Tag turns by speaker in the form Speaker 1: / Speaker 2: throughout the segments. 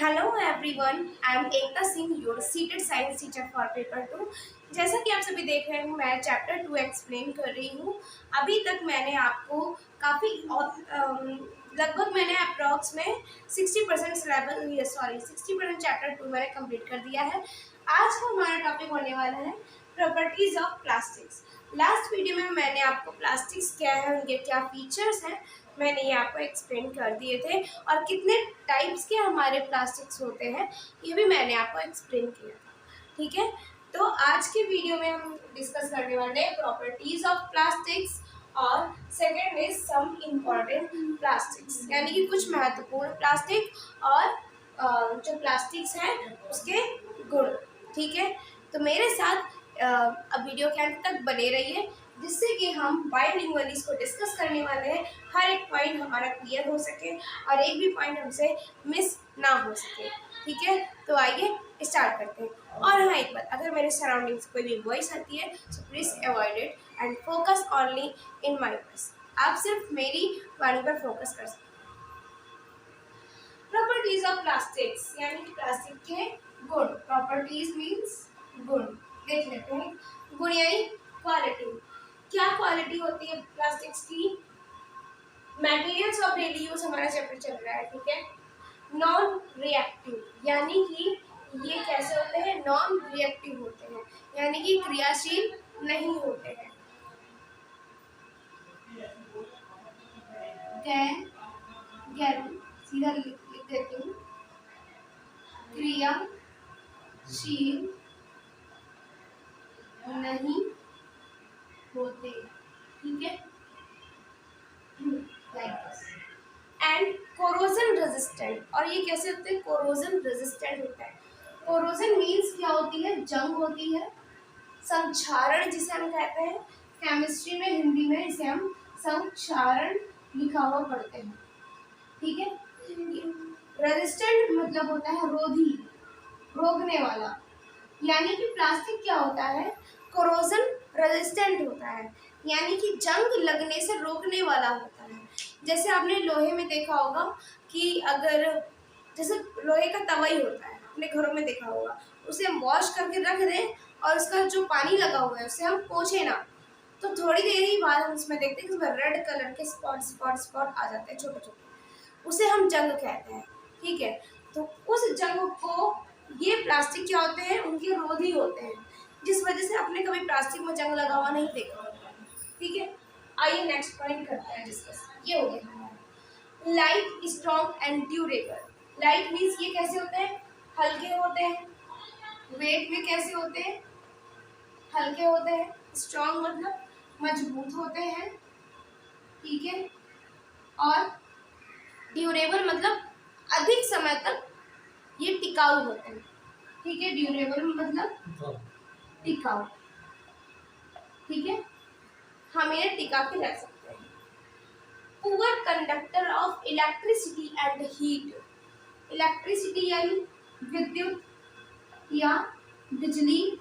Speaker 1: Hello everyone, I am Ekta Singh, your seated science teacher for paper 2। जैसा कि आप सभी देख रहे हैं, मैं चैप्टर 2 एक्सप्लेन कर रही हूँ। अभी तक मैंने आपको काफ़ी लगभग मैंने अप्रॉक्स में 60% सिलेबस 60% चैप्टर 2 मैंने कंप्लीट कर दिया है। आज का हमारा टॉपिक होने वाला है properties of plastics. Last video में मैंने आपको प्लास्टिक्स क्या है, उनके क्या फीचर्स हैं, मैंने ये आपको एक्सप्लेन कर दिए थे, और कितने टाइप्स के हमारे प्लास्टिक्स होते हैं ये भी मैंने आपको एक्सप्लेन किया था। ठीक है, तो आज के वीडियो में हम डिस्कस करने वाले हैं प्रॉपर्टीज ऑफ प्लास्टिक्स, और second is some important plastics, यानी कि कुछ महत्वपूर्ण प्लास्टिक और जो प्लास्टिक्स हैं उसके गुण। ठीक है, तो मेरे साथ अब वीडियो के अंत तक बने रहिए, जिससे कि हम बाइलिंगुअल इसको डिस्कस करने वाले हैं। हर एक पॉइंट हमारा क्लियर हो सके और एक भी पॉइंट हमसे मिस ना हो सके। ठीक है, तो आइए स्टार्ट करते हैं। और हाँ, एक बात, अगर मेरे सराउंडिंग्स कोई भी वॉइस आती है so please avoid it and focus only in my voice. आप सिर्फ मेरी वाणी पर फोकस कर सकते हैं। प्रॉपर्टीज ऑफ प्लास्टिक्स, यानी कि प्लास्टिक के गुण। प्रॉपर्टीज मीन्स गुण। देख लेते हैं, गुण यानी क्वालिटी। क्या क्वालिटी होती है प्लास्टिक्स की? मटेरियल्स ऑफ डेली यूज हमारा चैप्टर चल रहा है। ठीक है, नॉन रिएक्टिव, यानी कि ये कैसे होते हैं? नॉन रिएक्टिव होते हैं, यानी कि क्रियाशील नहीं होते हैं। गैर सीधा लिख देती हूँ, क्रियाशील नहीं होते। ठीक है, एंड कोरोजन रेजिस्टेंट। और ये कैसे होते हैं? कोरोजन रेजिस्टेंट होता है। कोरोजन मीन्स क्या होती है? जंग होती है, संक्षारण जिसे हम कहते हैं। केमिस्ट्री में, हिंदी में इसे हम संक्षारण लिखा हुआ पढ़ते हैं। ठीक है, रेजिस्टेंट मतलब होता है रोधी, रोकने वाला। यानी कि प्लास्टिक क्या होता है? कोरोजन रेजिस्टेंट होता है, यानी कि जंग लगने से रोकने वाला होता है। जैसे आपने लोहे में देखा होगा कि अगर जैसे लोहे का तवाई होता है, अपने घरों में देखा होगा, उसे हम वॉश करके रख दें और उसका जो पानी लगा हुआ है उसे हम पोंछे ना, तो थोड़ी देर ही बाद हम उसमें देखते हैं कि उसमें रेड कलर के स्पॉट स्पॉट स्पॉट आ जाते हैं, छोटे छोटे। उसे हम जंग कहते हैं। ठीक है, तो उस जंग को ये प्लास्टिक क्या होते हैं? उनके रोधी होते हैं, जिस वजह से आपने कभी प्लास्टिक में जंग लगा हुआ नहीं देखा होगा। ठीक है, आइए नेक्स्ट पॉइंट करते हैं डिस्कस। ये हो गया हमारा light, strong and durable. Light means ये कैसे होते हैं? हल्के होते हैं। वेट में कैसे होते हैं? हल्के होते हैं। स्ट्रॉन्ग मतलब मजबूत होते हैं। ठीक है, और ड्यूरेबल मतलब अधिक समय तक ये टिकाऊ होते हैं। ठीक है, ड्यूरेबल मतलब टिकाऊ। ठीक है, हम इन्हें टिका के रख सकते हैं। Poor conductor of electricity and heat. Electricity यानी विद्युत या बिजली।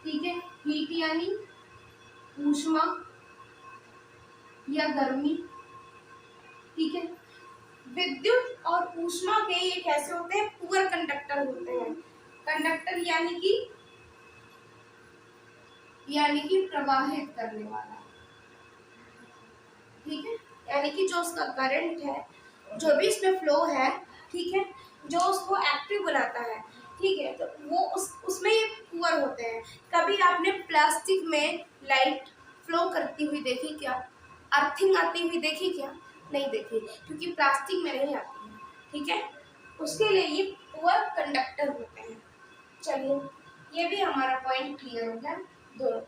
Speaker 1: ठीक है, हीट यानी ऊष्मा या गर्मी। ठीक है, विद्युत और ऊष्मा के ये कैसे होते हैं? पुअर कंडक्टर होते हैं। कंडक्टर यानी कि प्रवाहित करने वाला। ठीक है, यानी कि जो उसका करंट है, जो भी इसमें फ्लो है, ठीक है, जो उसको एक्टिव बनाता है। ठीक है, तो वो उसमें ये पुअर होते हैं। कभी आपने प्लास्टिक में लाइट फ्लो करती हुई देखी क्या? अर्थिंग आती हुई देखी क्या? नहीं देखी, क्योंकि प्लास्टिक में नहीं आती है। ठीक है, उसके लिए ये पुअर कंडक्टर होते हैं। चलिए, ये भी हमारा पॉइंट क्लियर हो गया दोनों।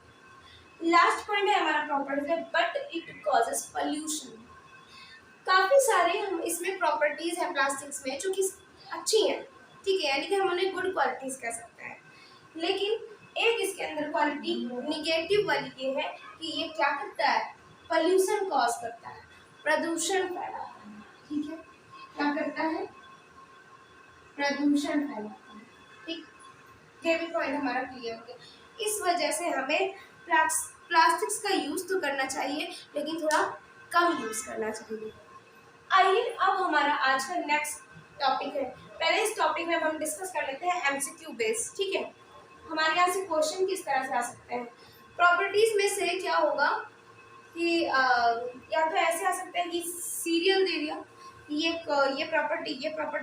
Speaker 1: लास्ट पॉइंट है हमारा प्रॉपर्टी है, बट इट कॉजेस पॉल्यूशन। काफी सारे हम इसमें प्रॉपर्टीज है प्लास्टिक्स में जो कि अच्छी हैं। ठीक है, यानी कि हम उन्हें गुड क्वालिटीज कह सकते हैं, लेकिन एक इसके अंदर क्वालिटी निगेटिव वाली ये है कि ये क्या करता है? पॉल्यूशन कॉज करता है, प्रदूषण फैलाता है। ठीक है, क्या करता है? प्रदूषण फैलाता है। ठीक, ये भी पॉइंट हमारा क्लियर हो गया। इस वजह से हमें प्लास्टिक्स का यूज तो करना चाहिए, लेकिन थोड़ा कम यूज करना चाहिए। आइए अब हमारा आज का नेक्स्ट टॉपिक है। पहले इस टॉपिक में अब हम डिस्कस कर लेते हैं एमसीक्यू बेस। ठीक है, हमारे यहाँ से क्वेश्चन किस तरह से आ सकते हैं। प्रॉपर्टीज में से क्या होगा कि या तो ऐसे आ सकता है कि सीरियल दे दिया, ये प्रॉपर्टी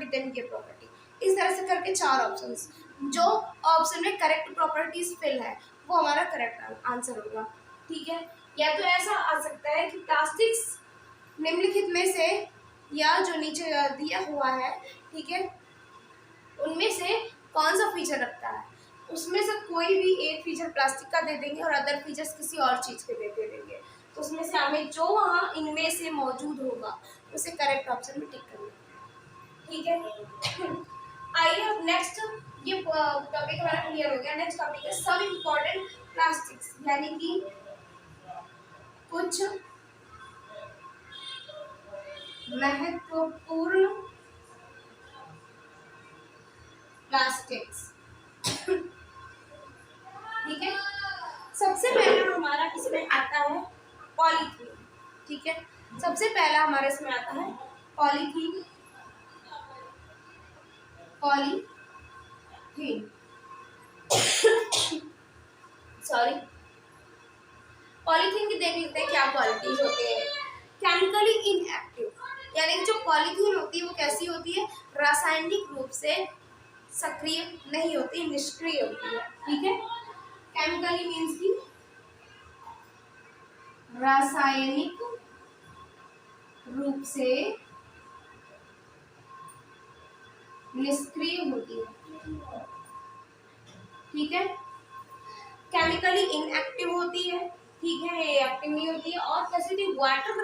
Speaker 1: देन ये प्रॉपर्टी, इस तरह से करके 4 ऑप्शंस, जो ऑप्शन में करेक्ट प्रॉपर्टीज फिल है वो हमारा करेक्ट आंसर होगा। ठीक है, या तो ऐसा आ सकता है कि प्लास्टिक्स निम्नलिखित में से, या जो नीचे दिया हुआ है, ठीक है, उनमें से कौन सा फीचर रखता है, उसमें से कोई भी एक फीचर प्लास्टिक का दे देंगे और अदर फीचर्स किसी और चीज़ के दे देंगे। तो उसमें से हमें जो वहाँ इनमें से मौजूद होगा उसे करेक्ट ऑप्शन में टिक करना। ठीक है, आइए अब नेक्स्ट, ये टॉपिक हमारा क्लियर हो गया। नेक्स्ट टॉपिक है सम इम्पोर्टेंट प्लास्टिक्स, यानी कि कुछ महत्वपूर्ण प्लास्टिक्स। ठीक है, सबसे पहला हमारा इसमें आता है पॉलीथीन। ठीक है, सबसे पहला हमारे इसमें आता है पॉलीथीन। सॉरी, पॉलीथीन की देख लेते हैं क्या क्वालिटीज होते हैं। केमिकली इनएक्टिव, यानी जो पॉलीथीन होती है वो कैसी होती है, रासायनिक रूप से सक्रिय नहीं होती, निष्क्रिय होती है। ठीक है, केमिकली मीन्स की रासायनिक रूप से निष्क्रिय होती है। ठीक है, केमिकली इनएक्टिव होती है। ठीक है, ये एक्टिव नहीं होती है, और कैसी होती है, वाटर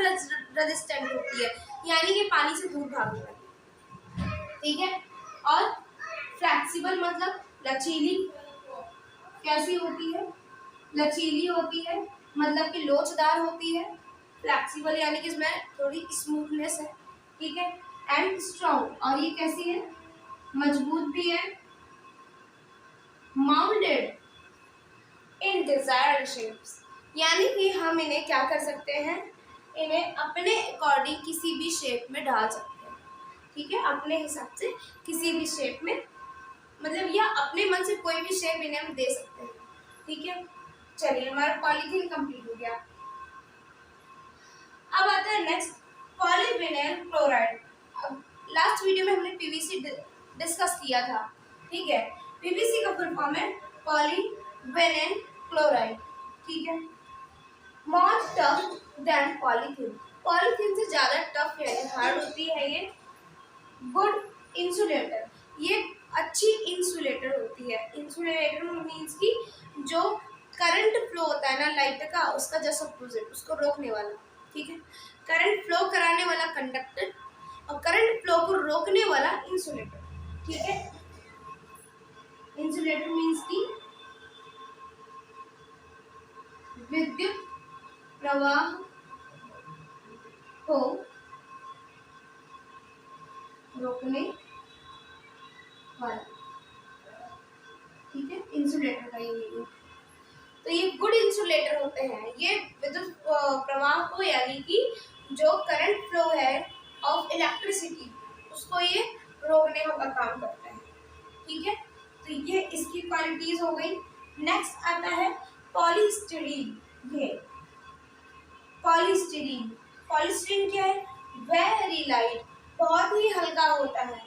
Speaker 1: रेजिस्टेंट होती है, यानी कि पानी से दूर भागने वाली। ठीक है, और फ्लेक्सिबल मतलब लचीली, कैसी होती है, लचीली होती है, मतलब कि लोचदार होती है। फ्लेक्सिबल यानी कि इसमें थोड़ी स्मूथनेस है। ठीक है, एंड स्ट्रॉन्ग, और ये कैसी है, मजबूत भी है। माउंटेड इन डिजायर्ड शेप्स, यानी कि हम इन्हें क्या कर सकते हैं, इन्हें अपने अकॉर्डिंग किसी भी शेप में डाल सकते हैं। ठीक है, अपने हिसाब से किसी भी शेप में, मतलब या अपने मन से कोई भी शेप इन्हें हम दे सकते हैं। ठीक है, चलिए हमारा पॉलीथीन कंप्लीट हो गया। अब आता है नेक्स्ट पॉलीविनाइल क्लोराइड। अब लास्ट वीडियो में हमने पीवीसी डिस्कस किया था। ठीक है, पीवीसी का फुल फॉर्म है पॉलीविनाइल क्लोराइड। ठीक है, more tough than polythene, polythene से ज़्यादा टफ है, हार्ड होती है ये। गुड इंसुलेटर, ये अच्छी इंसुलेटर होती है। इंसुलेटर मीन्स की जो करंट फ्लो होता है ना लाइट का, उसका जस्ट अपोजिट, उसको रोकने वाला। ठीक है, करंट फ्लो कराने वाला कंडक्टर और करंट फ्लो को रोकने वाला इंसुलेटर। ठीक है, इंसुलेटर मीन्स की विद्युत प्रवाह को रोकने वाला। ठीक है, इंसुलेटर का ये मीनिंग। तो ये गुड इंसुलेटर होते हैं, ये विद्युत प्रवाह को, यानी कि जो करंट फ्लो है ऑफ इलेक्ट्रिसिटी, उसको ये रोकने का काम करता है। ठीक है, तो ये इसकी क्वालिटीज हो गई। नेक्स्ट आता है पॉलीस्टीरीन। ये पॉलीस्टीरीन, पॉलीस्टीरीन क्या है, वेरी लाइट, बहुत ही हल्का होता है।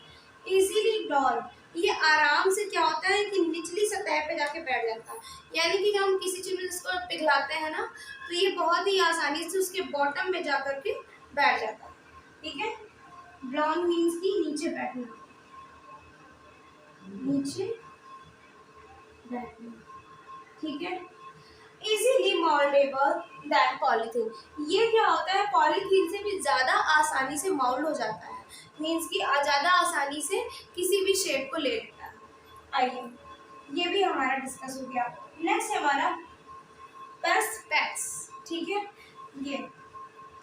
Speaker 1: इजीली ब्लॉन, ये आराम से क्या होता है कि निचली सतह पे जाके बैठ जाता है, यानी कि हम किसी चीज में इसको पिघलाते हैं ना, तो ये बहुत ही आसानी से उसके बॉटम में जाकर के बैठ जाता है। ठीक है, ब्लॉन मीन्स की नीचे बैठना, नीचे बैठना। ठीक है, इजीली मोल्डेबल दैन पॉलीथीन, ये क्या होता है, पॉलीथीन से भी ज़्यादा आसानी से मोल्ड हो जाता है, मीन्स कि ज़्यादा आसानी से किसी भी शेप को ले लेता है। आइए, ये भी हमारा डिस्कस हो गया। नेक्स्ट है हमारा पर्सपेक्स। ठीक है, ये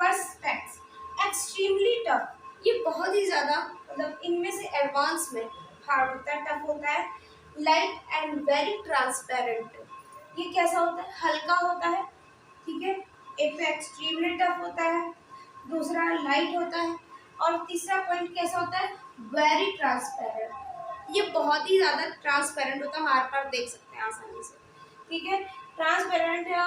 Speaker 1: पर्सपेक्स एक्सट्रीमली टफ, ये बहुत ही ज़्यादा, मतलब इनमें से एडवांस में हार्ड होता है, टफ होता है। लाइट एंड वेरी ट्रांसपेरेंट, ये कैसा होता है, हल्का होता है। ठीक है, एक तो एक्सट्रीमली टफ होता है, दूसरा लाइट होता है, और तीसरा पॉइंट कैसा होता है, वेरी ट्रांसपेरेंट, ये बहुत ही ज़्यादा ट्रांसपेरेंट होता है, हमारे पास देख सकते हैं आसानी से, ठीक है, ट्रांसपेरेंट है,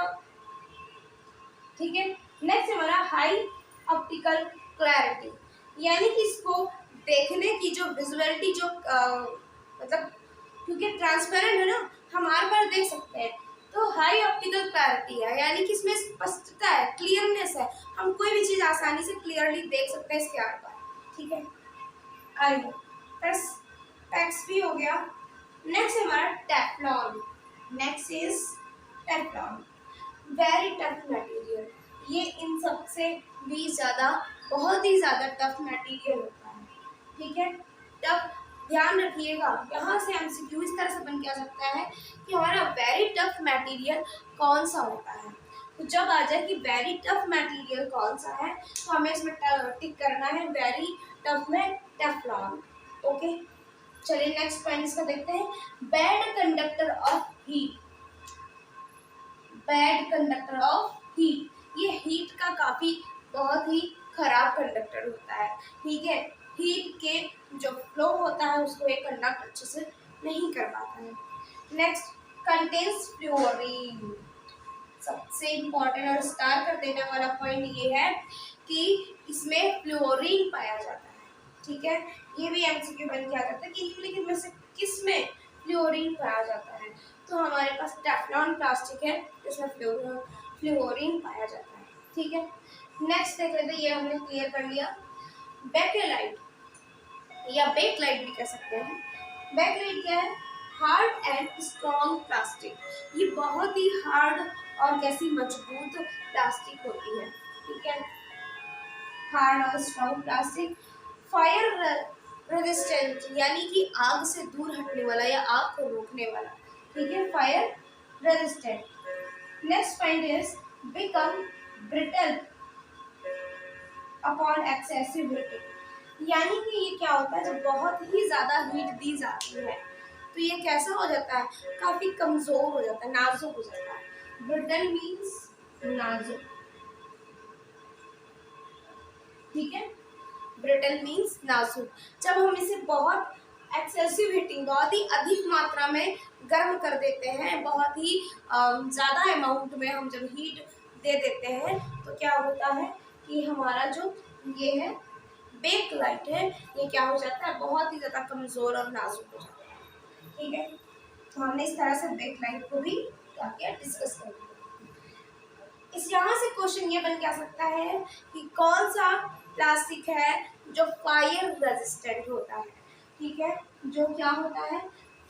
Speaker 1: ठीक है। नेक्स्ट हमारा हाई ऑप्टिकल क्लैरिटी, यानी कि इसको देखने की जो विजुअलिटी जो मतलब क्योंकि ट्रांसपेरेंट है ना, हम आर पार देख सकते हैं, तो हाई ऑप्टिकल क्लैरिटी है, यानी कि इसमें स्पष्टता है, क्लियरनेस है, हम कोई भी चीज़ आसानी से क्लियरली देख सकते हैं इसके आर पार, ठीक है। आइए टेक्स्ट भी हो गया। नेक्स्ट हमारा Teflon, next is Teflon, very tough material, ये इन सबसे भी ज़्यादा बहुत ही ज़्यादा टफ मटेरियल होता है, ठीक है। टफ, ध्यान रखिएगा, यहाँ से एमसीक्यू इस तरह से बन के आ सकता है कि हमारा वेरी टफ मटेरियल कौन सा होता है। तो जब आ जाए कि वेरी टफ मटेरियल कौन सा है, तो हमें इसमें टिक करना है वेरी टफ में टेफ्लॉन, ओके। चलिए नेक्स्ट पॉइंट इसका देखते हैं, bad conductor of heat, bad conductor of heat, ये हीट का काफ़ी बहुत ही खराब कंडक्टर होता है, ठीक है। हीट के जो फ्लो होता है उसको ये कंडक्ट अच्छे से नहीं कर पाता है। नेक्स्ट कंटेन्स फ्लोरीन, सबसे इम्पोर्टेंट और स्टार कर देने वाला पॉइंट ये है कि इसमें फ्लोरीन पाया जाता है, ठीक है। ये भी एमसीक्यू बन के आ जाता है कि निम्नलिखित में से किस में फ्लोरीन पाया जाता है, तो हमारे पास टेफ्लॉन प्लास्टिक है जिसमें फ्लोरीन पाया जाता है, ठीक है। नेक्स्ट देख लेते हैं, ये हमने क्लियर कर लिया। बेकेलाइट या बेकलाइट भी कह सकते हैं। बेकलाइट क्या है, हार्ड एंड स्ट्रॉन्ग प्लास्टिक, ये बहुत ही हार्ड और कैसी मजबूत प्लास्टिक होती है, ठीक है, हार्ड और स्ट्रॉन्ग प्लास्टिक। फायर रेजिस्टेंट, यानी कि आग से दूर हटने वाला या आग को रोकने वाला, ठीक है, fire resistant. Next point is become brittle upon excessive heating, यानी कि ये क्या होता है, जब बहुत ही ज़्यादा हीट दी जाती है तो ये कैसा हो जाता है, काफ़ी कमज़ोर हो जाता है, नाजुक हो जाता है। ब्रिटल मीन्स नाजुक, ठीक है, ब्रिटल मीन्स नाजुक। जब हम इसे बहुत एक्सेसिव हीटिंग, बहुत ही अधिक मात्रा में गर्म कर देते हैं, बहुत ही ज़्यादा अमाउंट में हम जब हीट दे देते हैं, तो क्या होता है कि हमारा जो ये है बेकलाइट है, ये क्या हो जाता है, बहुत ही ज़्यादा कमज़ोर और नाजुक हो जाता है, ठीक है। तो हमने इस तरह से बेकलाइट को भी क्या किया, डिस्कस कर लिया। इस यहाँ से क्वेश्चन ये बन के आ सकता है कि कौन सा प्लास्टिक है जो फायर रेजिस्टेंट होता है, ठीक है, जो क्या होता है,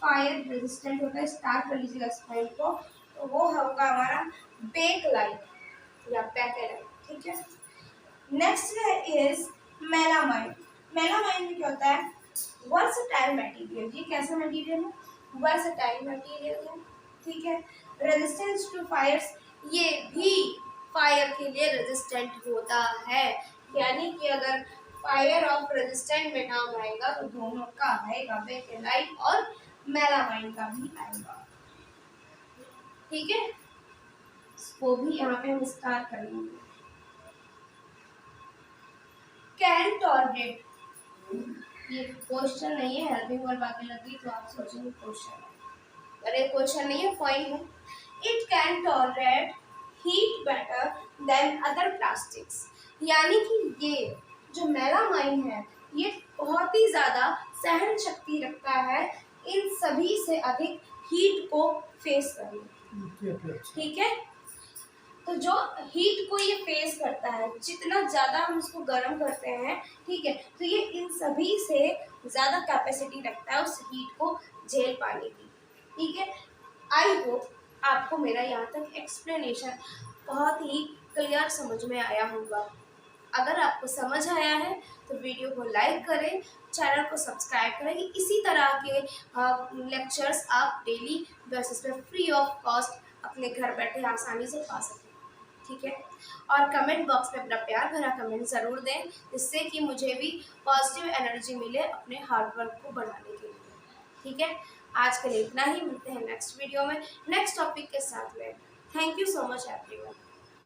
Speaker 1: फायर रेजिस्टेंट होता है, स्टार्ट कर लीजिएगा इस पॉइंट को, तो वो होगा हमारा बेकलाइट या बेकेलाइट, ठीक है। नेक्स्ट इज मेलामाइन, मेलामाइन में क्या होता है, वर्सटाइल मटेरियल, ये कैसा मटेरियल है, वर्सटाइल मटेरियल है, ठीक है। रेजिस्टेंस टू फायर्स, ये भी फायर के लिए रेजिस्टेंट होता है, यानी कि अगर फायर ऑफ रेजिस्टेंट में नाम आएगा तो दोनों का आएगा, बेकेलाइट और मेलामाइन का भी आएगा, ठीक है। इसको भी यहाँ पे हम स्टार्ट करेंगे। कैन टॉर्नेट, ये क्वेश्चन नहीं है, हेल्पिंग वर्ब आगे लगी तो आप सोचेंगे क्वेश्चन है, अरे क्वेश्चन नहीं है, पॉइंट है। It can tolerate heat better than other plastics, यानी कि ये जो मेलामाइन है ये बहुत ही ज़्यादा सहन शक्ति रखता है इन सभी से अधिक हीट को फेस करने, ठीक है। तो जो हीट को ये फेस करता है, जितना ज़्यादा हम उसको गर्म करते हैं, ठीक है, तो ये इन सभी से ज़्यादा कैपेसिटी रखता है उस हीट को झेल पाने की, ठीक है। आई होप आपको मेरा यहाँ तक एक्सप्लेनेशन बहुत ही क्लियर समझ में आया होगा। अगर आपको समझ आया है तो वीडियो को लाइक करें, चैनल को सब्सक्राइब करें, कि इसी तरह के लेक्चर्स आप डेली बेसिस पे फ्री ऑफ कॉस्ट अपने घर बैठे आसानी से पा सकें, ठीक है। और कमेंट बॉक्स में अपना प्यार भरा कमेंट ज़रूर दें, जिससे कि मुझे भी पॉजिटिव एनर्जी मिले अपने हार्ड वर्क को बढ़ाने के लिए, ठीक है। आज के लिए इतना ही, मिलते हैं नेक्स्ट वीडियो में नेक्स्ट टॉपिक के साथ में। Thank you so much everyone.